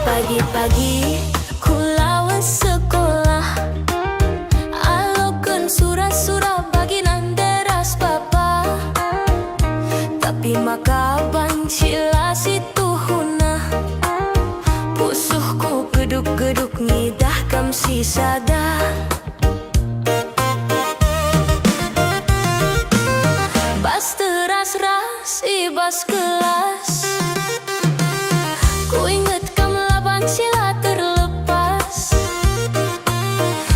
Pagi-pagi ku lawan sekolah, alokeun surah-surah bagi nan deras papa. Tapi maka bancila situhuna, pusuhku geduk-geduk ngidah kam si sada. Bas teras-ras ibas kelas, ku inget sila terlepas.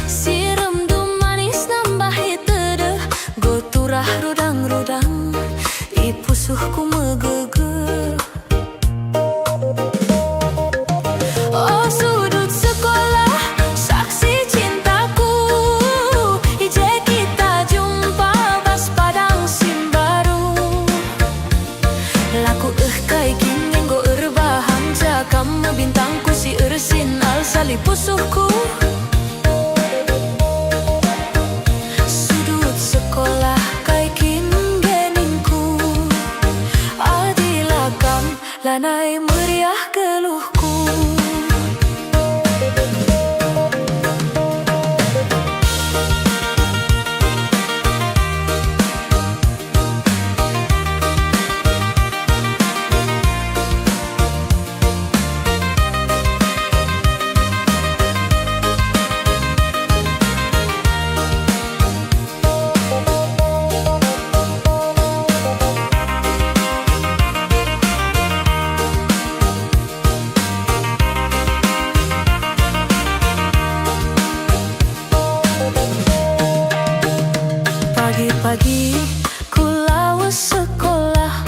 Siram du manis nambah hitedeh, go turah rudang-rudang, ipusuhku megege. Oh sudut sekolah, saksi cintaku, ije kita jumpa bas padang Simbaru. Laku kai kini go erbahang jakam bintangku si ersin al sali pusuhku. Sudut sekolah kai kin geningku, adilakam lanai meriah keluhku. Pagi-pagi ku lawas sekolah,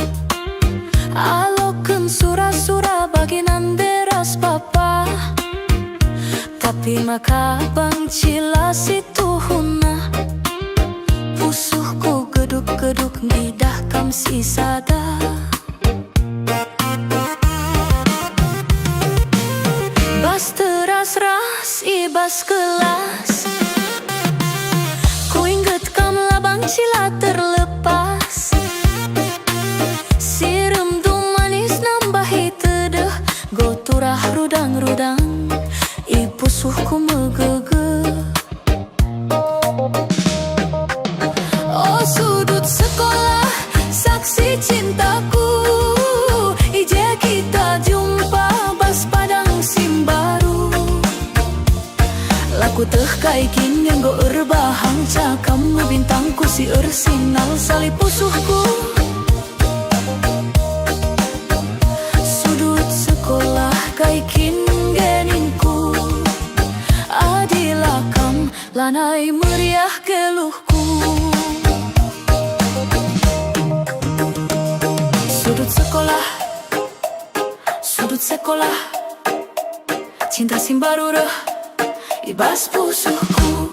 alokeun surah-surah bagi nan deras papa. Tapi maka bancila situhuna, pusuhku geduk-geduk ngidah kam si sada. Bas teras-ras ibas kelas, ku inget kam sila terlepas. Siram du manis nambah hitedeh, go turah rudang-rudang, ipusuhku megege. Oh sudut sekolah, saksi cintaku, ije kita jumpa bas padang Simbaru. Laku teh kai kin yang go erbahang cakam bintangku si ersinal sali pusuhku. Sudut sekolah kai kin geningku, adilakam lanai meriah keluhku. Sudut sekolah, sudut sekolah, cinta Simbaru reh ibas pusuhku.